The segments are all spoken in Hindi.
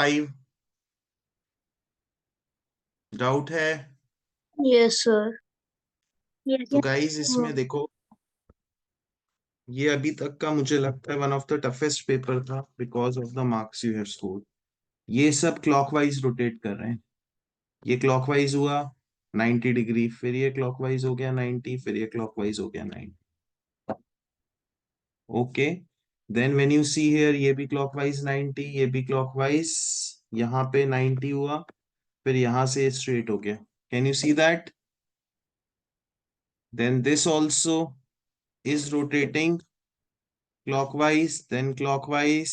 5 डाउट है? Yes sir. तो गाइस इसमें देखो, ये अभी तक का मुझे लगता है one of the toughest paper था because of the marks you have scored. ये सब क्लॉकवाइज रोटेट कर रहे हैं। ये क्लॉकवाइज हुआ 90 डिग्री, फिर ये क्लॉकवाइज हो गया 90, फिर ये क्लॉकवाइज हो गया 90। Okay, then when you see here, ये भी क्लॉकवाइज 90, ये भी क्लॉकवाइज, यहाँ पे 90 हुआ, फिर यहां से स्ट्रेट हो गया। Can you see that? Then this also is rotating clockwise, then clockwise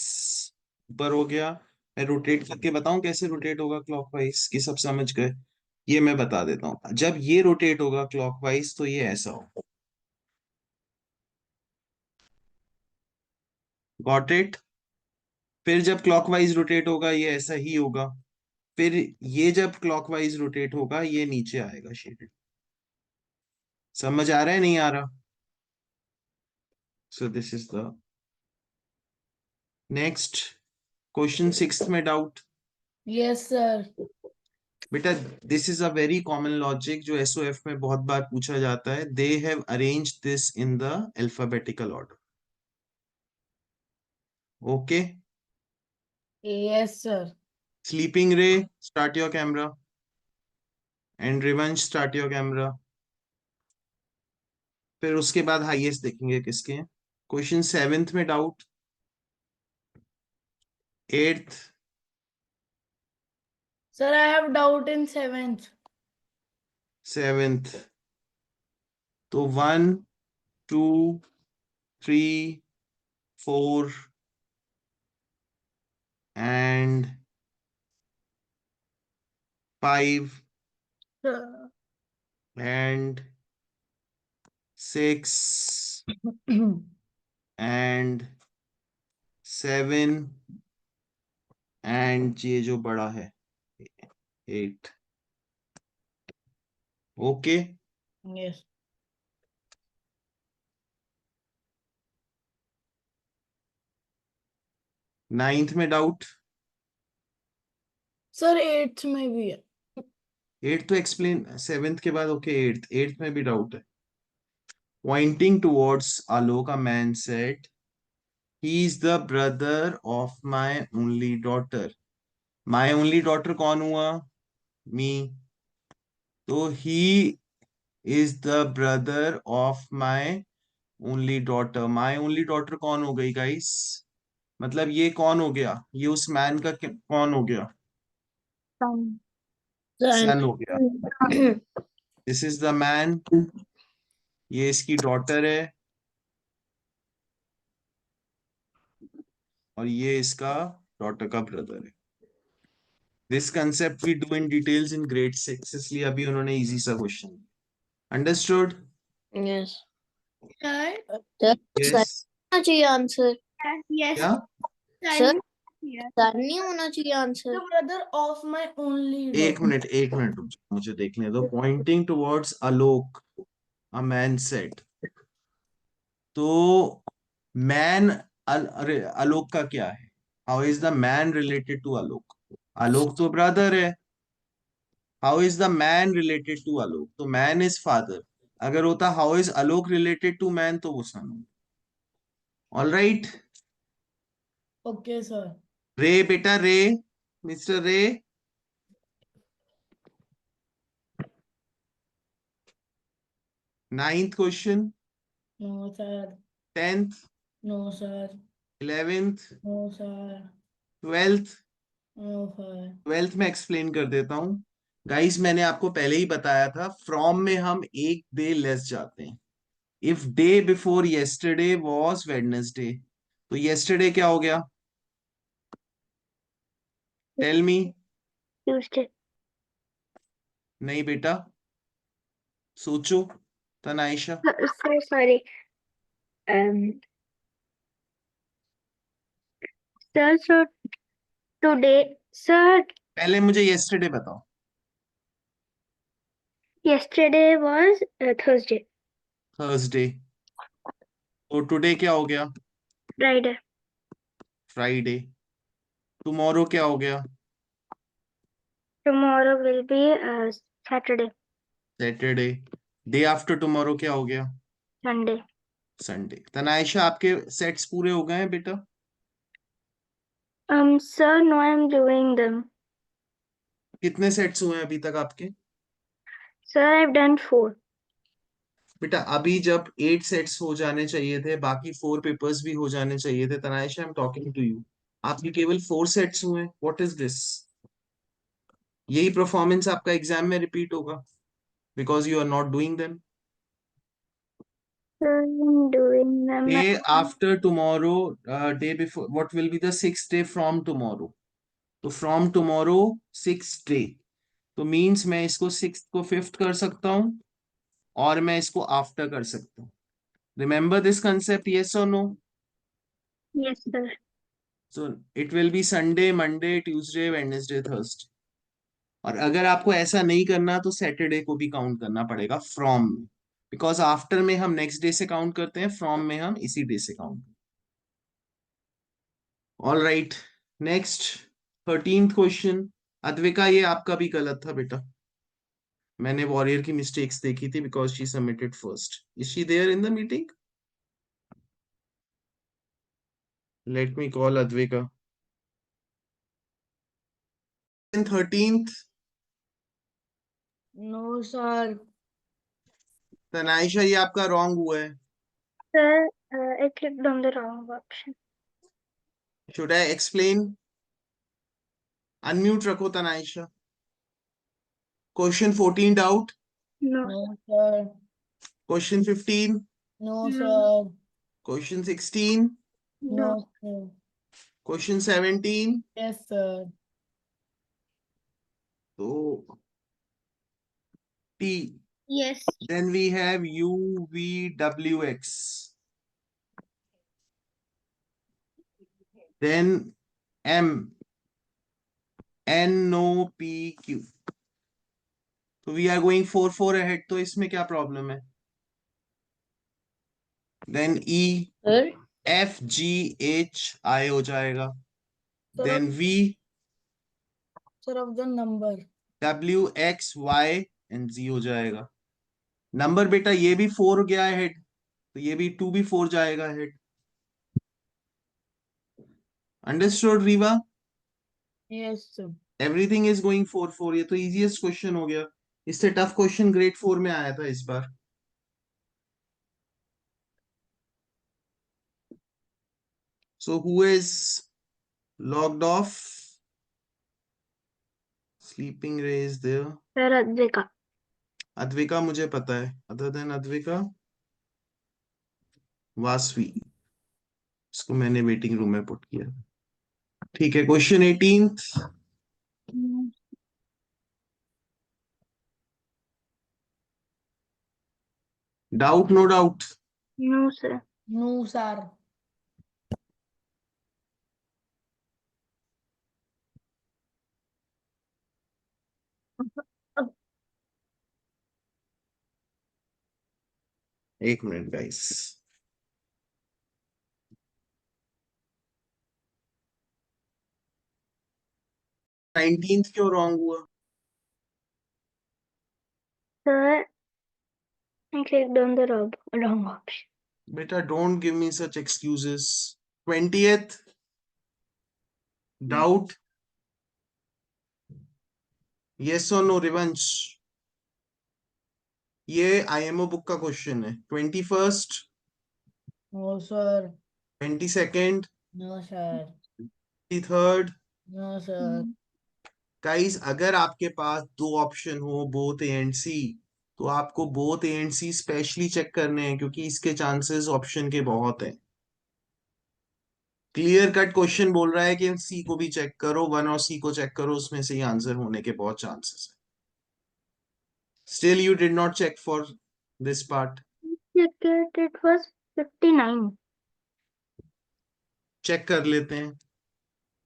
ऊपर हो गया। मैं रोटेट करके बताऊं कैसे रोटेट होगा क्लॉकवाइज, कि सब समझ गए? ये मैं बता देता हूं। जब ये रोटेट होगा क्लॉकवाइज तो ये ऐसा होगा। Got it? फिर जब क्लॉकवाइज रोटेट होगा ये ऐसा ही होगा। फिर ये जब क्लॉकवाइज रोटेट होगा ये नीचे आएगा शेडेड। समझ आ रहा है नहीं आ रहा? So this is the next question. Sixth में डाउट? Yes sir. बेटा this is a very common logic जो एसओएफ में बहुत बार पूछा जाता है। They have arrange this in the alphabetical order. Okay, yes sir. Sleeping Ray start your camera, and Rivansh start your camera. फिर उसके बाद हाईएस्ट देखेंगे किसके हैं। क्वेश्चन सेवेंथ में doubt? Eighth? Sir I have doubt in seventh. Seventh? तो 1 2 3 4 एंड 5 एंड 6 एंड 7 एंड ये जो बड़ा है 8। ओके, यस नाइन्थ में डाउट? सर एट्थ में भी है। एट्थ तो एक्सप्लेन, सेवेंथ के बाद ओके एट्थ। एट्थ में भी डाउट है। Poynting towards Alok, a man said, he is the brother of my only daughter. My only daughter कौन हुआ? मी। तो he is the brother of my only daughter. My only daughter कौन हो गई गाइस? मतलब ये कौन हो गया? ये उस मैन का कौन हो गया? सन हो गया। दिस इज द मैन, ये इसकी डॉटर है, और ये इसका डॉटर का ब्रदर है। This concept we do in details in grade 6, इसलिए अभी उन्होंने इजी सा question. Understood? Yes sir yes. होना चाहिए आंसर। यस क्या? सर सर नहीं होना चाहिए answer. Brother of my only एक मिनट एक मिनट रुक जाओ, मुझे देखने दो। Pointing towards Alok, a man said. तो मैन, अरे आलोक का क्या है? How is the man related to Alok? Alok तो ब्रदर है। How is the man related to Alok? तो मैन इज फादर। अगर होता how is Alok related to man तो वो son. All right. Okay sir. Ray बेटा Ray, mister Ray. Ninth question. No sir. 10th? No sir. 11th? No sir. 12th? No sir. 12th में एक्सप्लेन कर देता हूं। गाइस मैंने आपको पहले ही बताया था, फ्रॉम में हम एक डे लेस जाते हैं। If day before yesterday was Wednesday, तो येस्टरडे क्या हो गया? Tell me. ट्यूसडे। नहीं बेटा, सोचो Tanaisha. Sir sorry sir sir today sir पहले मुझे येस्टरडे बताओ। yesterday was Thursday. थर्सडे। तो टुडे क्या हो गया? Friday. फ्राइडे। टुमारो क्या हो गया? Tomorrow will be Saturday, Saturday. Day after tomorrow क्या हो गया? Sunday. संडे। तनायशा, आपके सेट्स पूरे हो गए हैं बेटा? Sir, no, I'm doing them. कितने सेट्स हुए हैं अभी तक आपके? Sir, I've done 4. बेटा अभी जब 8 सेट्स हो जाने चाहिए थे, बाकी 4 पेपर्स भी हो जाने चाहिए थे। Tanaisha, I am talking to you. आपके केवल 4 सेट्स हुए। What is this? यही परफॉर्मेंस आपका एग्जाम में रिपीट होगा, because you are not doing them. Sir, I'm doing them. Day after tomorrow, day before, what will be the 6th day from tomorrow? तो फ्रॉम टुमारो 6th डे, तो मीन्स मैं इसको 6th को 5th कर सकता हूँ, और मैं इसको आफ्टर कर सकता हूँ। रिमेंबर दिस कंसेप्ट, यस और no? Yes, sir. So it will be Sunday, Monday, Tuesday, Wednesday, Thursday. और अगर आपको ऐसा नहीं करना तो सैटरडे को भी काउंट करना पड़ेगा फ्रॉम में, बिकॉज आफ्टर में हम नेक्स्ट डे से काउंट करते हैं, फ्रॉम में हम इसी डे से count. All right, next 13th question. Advika, ये आपका भी गलत था बेटा। मैंने वॉरियर की मिस्टेक्स देखी थी, because she submitted first. Is she there in the meeting? Let me call Advika. 13th। No, sir. Tanaisha, ये आपका रॉन्ग हुआ है। Sir, I clicked on the wrong option. Should I explain? Unmute रखो Tanaisha. Question 14 doubt? No. No, sir. Question 15? No, No. sir. Question 16? No. No, sir. Question 17? Yes, sir. तो T. Yes. Then we have U, V, W, X. Then M, N, O, P, Q. So we are going 4 ahead. तो इसमें क्या प्रॉब्लम है? Then E, Sir? F, G, H, I हो जाएगा. Sir, Then V, sir of the number. W, X, Y and Z हो जाएगा. नंबर बेटा ये भी 4 गया है हेड, तो ये भी 2 भी 4 जाएगा head. Understood Rewa? Yes, sir. Everything is going 4-4। ये तो इजीएस्ट क्वेश्चन हो गया। इससे टफ क्वेश्चन ग्रेड 4 में आया था इस बार। So who is logged off? Sleeping Ray is there. Sir, Advika. Advika मुझे पता है। अदर देन अद्विका, वासवी, इसको मैंने वेटिंग रूम में पुट किया। ठीक है, question 18th। No. Doubt? No doubt? No, sir. No, sir. एक मिनट गाइस। 19th क्यों रॉन्ग हुआ? Sir, I clicked on the wrong option. बेटा don't give me such excuses. 20th doubt? Yes और नो रिवंश? ये आईएमओ बुक का क्वेश्चन है। 21st, No, sir. 22nd, No, sir. 23rd। No, sir. Guys अगर आपके पास दो ऑप्शन हो, बोथ ए एंड सी, तो आपको both A and C specially check करने हैं, क्योंकि इसके चांसेस ऑप्शन के बहुत हैं। क्लियर कट क्वेश्चन बोल रहा है कि सी को भी चेक करो, वन और सी को चेक करो, उसमें से ही आंसर होने के बहुत चांसेस है। Still you did not check for this part? It was 59. Check कर लेते हैं।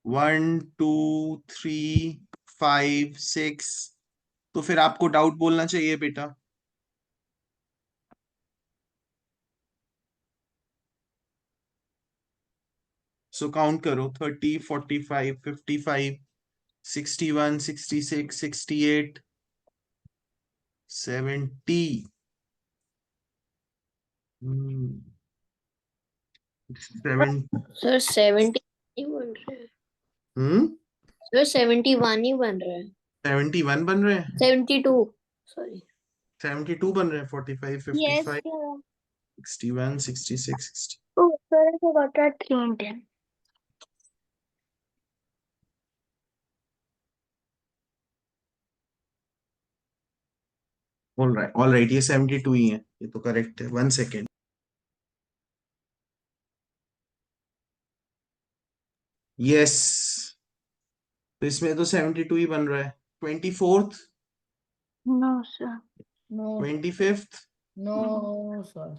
1, 2, 3, 5, 6। तो फिर आपको डाउट बोलना चाहिए बेटा। सो काउंट करो, 30, 45, 55, 61, 66, 68, 70. 7. सर 70 ही बन रहा है। सर 71 ही बन रहा है। 71 बन रहे हैं, 72 सॉरी 72 बन रहे हैं, 45, 55, sir. 61, 66, 60. Oh, sir, I forgot that 3 and 10. All right, ये 72 ही है, ये तो करेक्ट है. 1 सेकेंड. यस, तो इसमें तो 72 ही बन रहा है. 24th, No, sir. No, 25th, no, sir.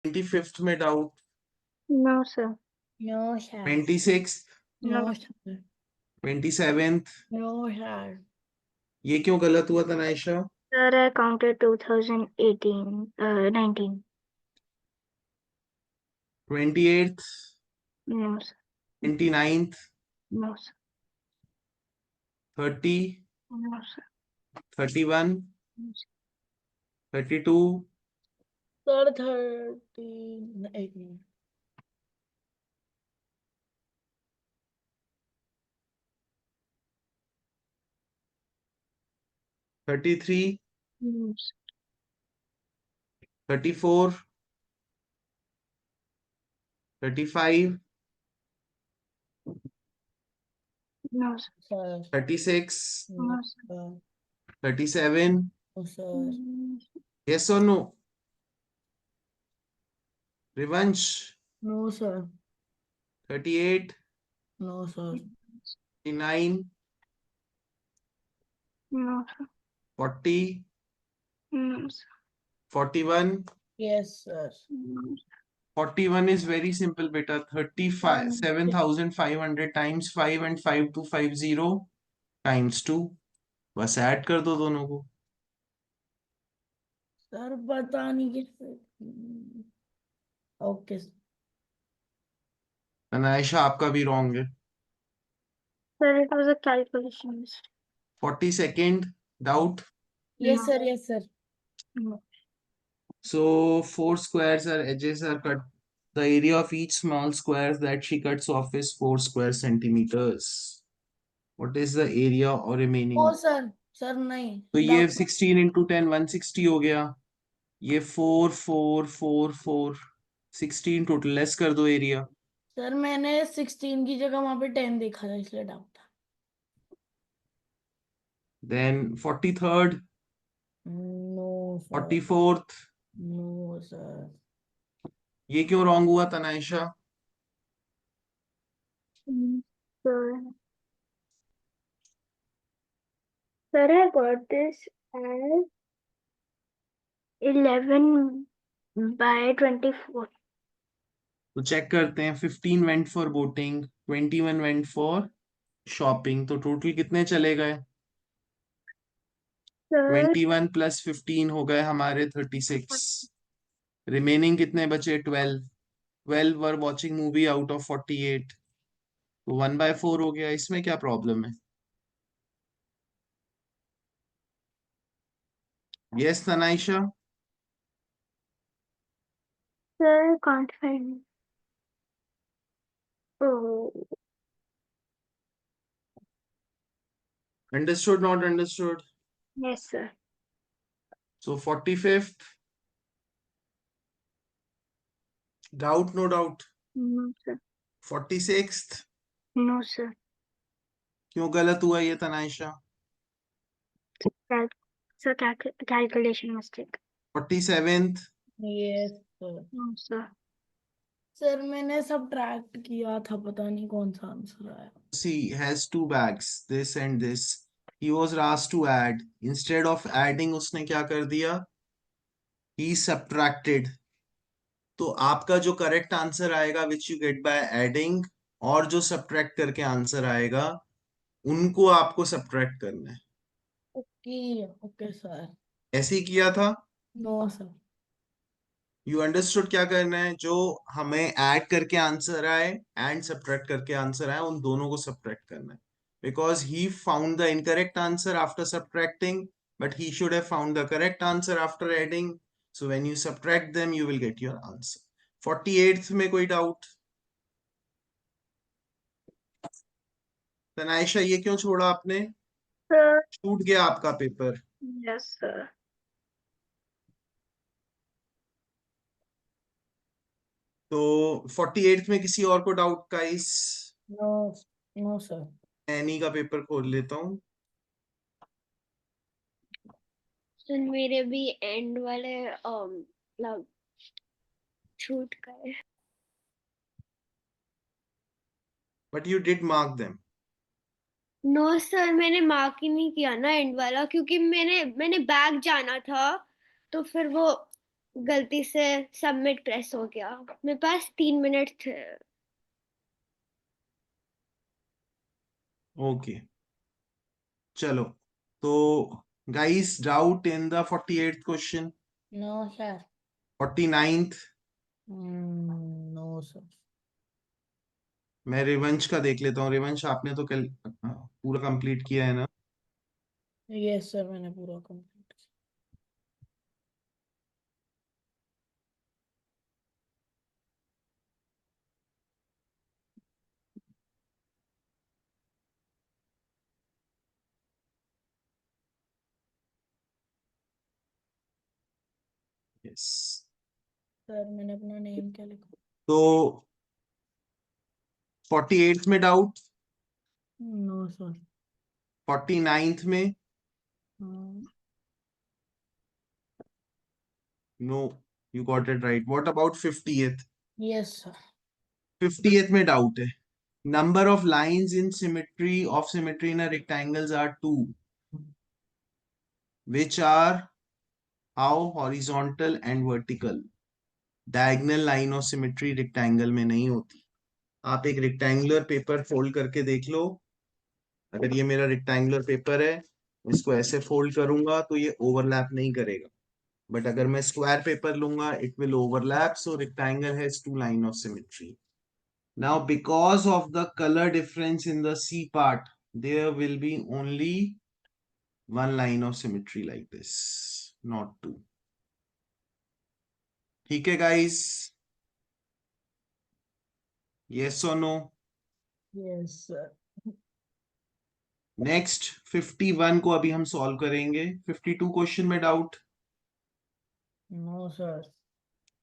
25th में doubt. No, sir. No, sir. 26th, No, No. sir. 27th. No, sir. ये क्यों गलत हुआ तनाइशा? Sir, I counted 2018, 19. 28th, No, sir. 29th, No, sir. 30, No, sir. 31, No, sir. 32, Sir, 13, 18. 33, No, sir. 34, 35, No, sir. Sir. 36, No, sir. Sir. 37. No, sir. No, Yes or no? Revansh. No, sir. 38, No, sir. 39, sir. 40, No, sir. 41. Yes, sir. No, sir. 41 is very simple, beta. 35, 7,500 times 5 and 5250 times 2. बस ऐड कर दो दोनों को. सर पता नहीं कैसे. ओके. अनायशा आपका भी रॉन्ग है. Sir, it was a calculation mistake. 42nd doubt. Yes, No. sir. Yes, sir. No. So 4 squares are edges are cut. The area of each small square that she cuts off is 4 square centimeters. What is the area or remaining? Oh sir. Sir नहीं. तो ये 16 into 10 160 हो गया. ये 4 4 4 4 16 टोटल. लेस कर दो एरिया. सर मैंने 16 की जगह वहां पे 10 देखा था इसलिए डाउट था. Then 43rd, no sir. 44th. No sir. ये क्यों रॉन्ग हुआ तनाइशा? Sir. Sir, I got this as 11 by 24. तो चेक करते हैं. 15 went for boating, 21 went for shopping. तो टोटल कितने चले गए? Sir, 21 plus 15 हो गए हमारे 36. रिमेनिंग कितने बचे? 12. 12 were watching movie out of 48. तो 1/4 हो गया. इसमें क्या प्रॉब्लम है? Yes तनाइशा. sir, I can't find it. Oh, Understood, not understood? yes, sir. So 45th. Doubt, no doubt. No, sir. 46th. No, sir. क्यों गलत हुआ ये तनाइशा? Sir, calculation mistake. 47th. Yes sir. No, sir. Sir मैंने सब्ट्रैक्ट किया था पता नहीं कौन सा आंसर आया. See, has two bags, this and this. he was asked to add. Instead of adding उसने क्या कर दिया? He subtracted. तो आपका जो करेक्ट आंसर आएगा which you get by adding, और जो सब्ट्रैक्ट करके आंसर आएगा उनको आपको सब्ट्रैक्ट करना है। Okay okay sir. ऐसे ही किया था। No sir. यू अंडरस्टूड क्या करना है? जो हमें ऐड करके आंसर आए एंड सब्ट्रैक्ट करके आंसर आए उन दोनों को सब्ट्रैक्ट करना है, because he found the incorrect answer after subtracting, but he should have found the correct answer after adding. So when you subtract them you will get your answer. 48th में कोई डाउट? तनायशा ये क्यों छोड़ा आपने? सर छूट गया आपका पेपर। Yes sir. तो 48th में किसी और को डाउट का? इस नो नो सर। एनी का पेपर खोल लेता हूँ। सर मेरे भी एंड वाले मतलब छूट गए। But you did mark them. No sir, मैंने मार्क ही नहीं किया ना एंड वाला, क्योंकि मैंने बैक जाना था तो फिर वो गलती से सबमिट प्रेस हो गया। मेरे पास 3 मिनट थे। ओके चलो, तो guys doubt in the 48th question? No sir. 49th? No sir. मैं रिवंश का देख लेता हूँ। रिवंश आपने तो कल पूरा कंप्लीट किया है ना? यस सर, मैंने पूरा कंप्लीट किया। यस। सर मैंने अपना नेम क्या लिखा? तो 48th में डाउट? No sir. 49th में? हाँ। No, you got it right. What about 50th? Yes sir. 50th में डाउट है। Number of lines in symmetry of symmetry in a rectangles are 2, which are how horizontal and vertical. Diagonal line of symmetry rectangle में नहीं होती। आप एक rectangular पेपर फोल्ड करके देख लो। अगर ये मेरा rectangular पेपर है, इसको ऐसे फोल्ड करूंगा तो ये ओवरलैप नहीं करेगा, बट अगर मैं स्क्वायर पेपर लूंगा it will overlap. So rectangle has 2 line of symmetry. Now, because of the color difference in the C part, there will be only 1 line of symmetry like this, not 2. ठीक है guys? Yes or no? Yes sir. Next 51 को अभी हम सॉल्व करेंगे। 52 क्वेश्चन में doubt? No sir.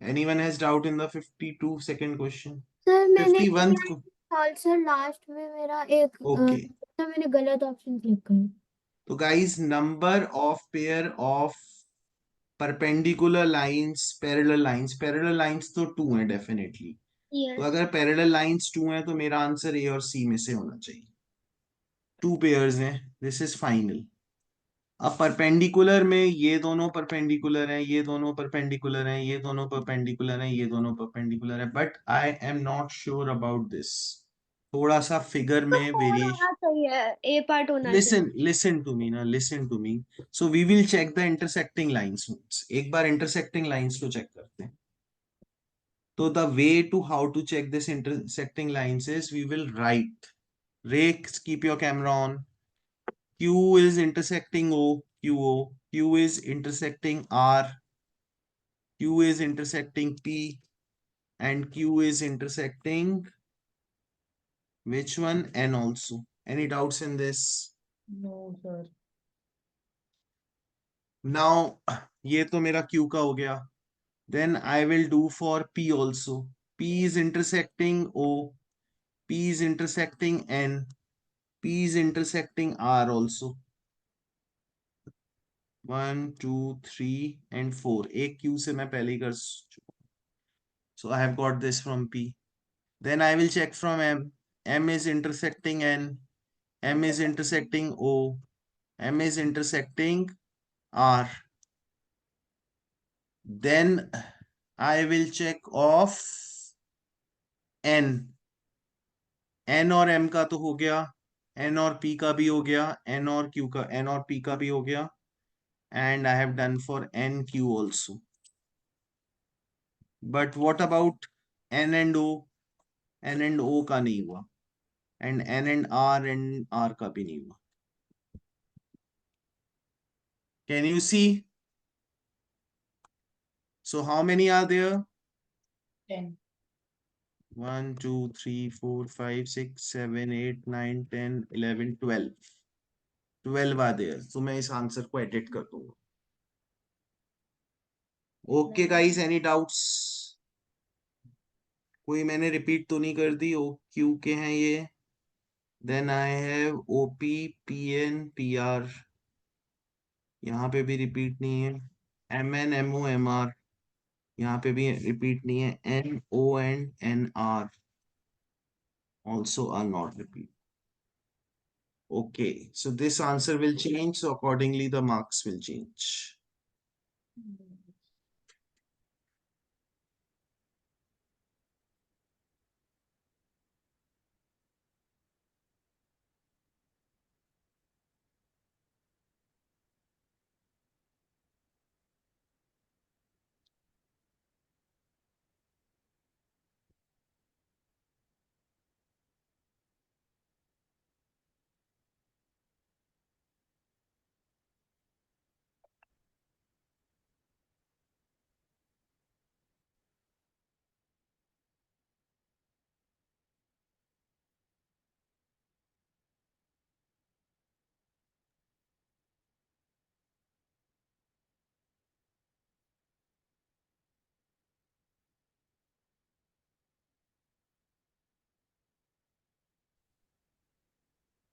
Anyone has doubt in the 52 second question? Sir मैंने 51 को? सर लास्ट में मेरा एक Okay. तो मैंने गलत ऑप्शन क्लिक कर। तो guys, number of pair of perpendicular lines, parallel lines तो 2 है definitely. तो अगर पैरेलल लाइंस 2 हैं तो मेरा आंसर ए और सी में से होना चाहिए। 2 पेयर्स हैं, दिस इज फाइनल। अब परपेंडिकुलर में ये दोनों परपेंडिकुलर हैं, ये दोनों परपेंडिकुलर हैं, ये दोनों परपेंडिकुलर हैं, ये दोनों परपेंडिकुलर हैं, but I am not sure about this. थोड़ा सा फिगर में वेरिएशन। होना चाहिए, ए पार्ट होना लिसन टू मी ना, listen to me. So we will check the intersecting lines. एक बार इंटरसेक्टिंग लाइंस को चेक करते हैं। So the way to how to check this intersecting lines is we will write. Ray, keep your camera on. Q is intersecting O, QO. Q is intersecting R. Q is intersecting P. And Q is intersecting which one? N also. Any doubts in this? No sir. Now, ये तो मेरा Q का हो गया. Then I will do for P also. P is intersecting O. P is intersecting N. P is intersecting R also. 1, 2, 3 and 4. एक Q से मैं पहले ही कर चुका. So I have got this from P. Then I will check from M. M is intersecting N. M is intersecting O. M is intersecting R. Then I will check off N. N और M का तो हो गया, N और P का भी हो गया, N और Q का, N और P का भी हो गया, and I have done for NQ also. But what about N and O? N and O का नहीं हुआ, and N and R का भी नहीं हुआ. Can you see? So how many are there? 10. 1, 2, 3, 4, 5, 6, 7, 8, 9, 10, 11, 12. 12 are there. So मैं इस आंसर को एडिट कर दूंगा. Okay guys, any doubts? कोई मैंने रिपीट तो नहीं कर दी? ओ क्यू के हैं ये. Then I have OP, PN, PR. यहाँ पे भी रिपीट नहीं है. MN, MO, MR. यहाँ पे भी रिपीट नहीं है. NO and NR also are not repeat. Okay, so this answer will change, so accordingly the marks will change.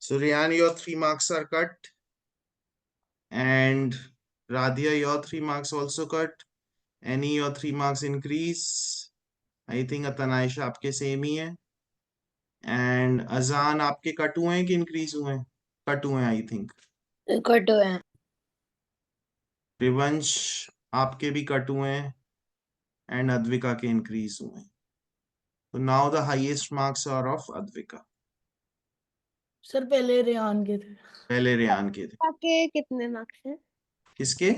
So Riyan, your 3 marks are cut. And Radhia, your 3 marks also cut. Any your 3 marks increase. I think Atanaisha आपके same ही है. And Azan आपके कट हुए हैं कि increase हुए हैं? कट हुए हैं I think. कट हुए हैं. रिवंश आपके भी कट हुए हैं. And Advika के increase हुए हैं. So now the highest marks are of Advika. Sir पहले रेहान के थे. पहले रेहान के थे. के कितने मार्क्स हैं? किसके?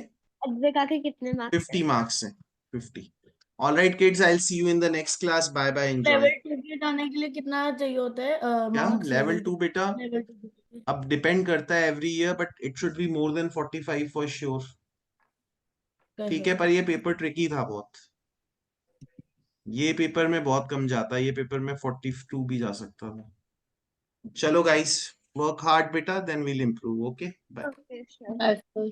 अद्विका के कितने मार्क्स 50 marks हैं. 50. All right, kids. I'll see you in the next class. Bye bye. Enjoy. Level 2 के जाने के लिए कितना चाहिए होता है क्या? मार्क्स? Level 2 बेटा. लेवल 2 अब डिपेंड करता है every year, but it should be more than 45 for sure. ठीक है, पर ये पेपर ट्रिकी था बहुत. ये पेपर में बहुत कम जाता है. ये पेपर में 42 भी जा सकता था. चलो guys, work hard बेटा, then we'll improve. Okay, bye. हैं? सर.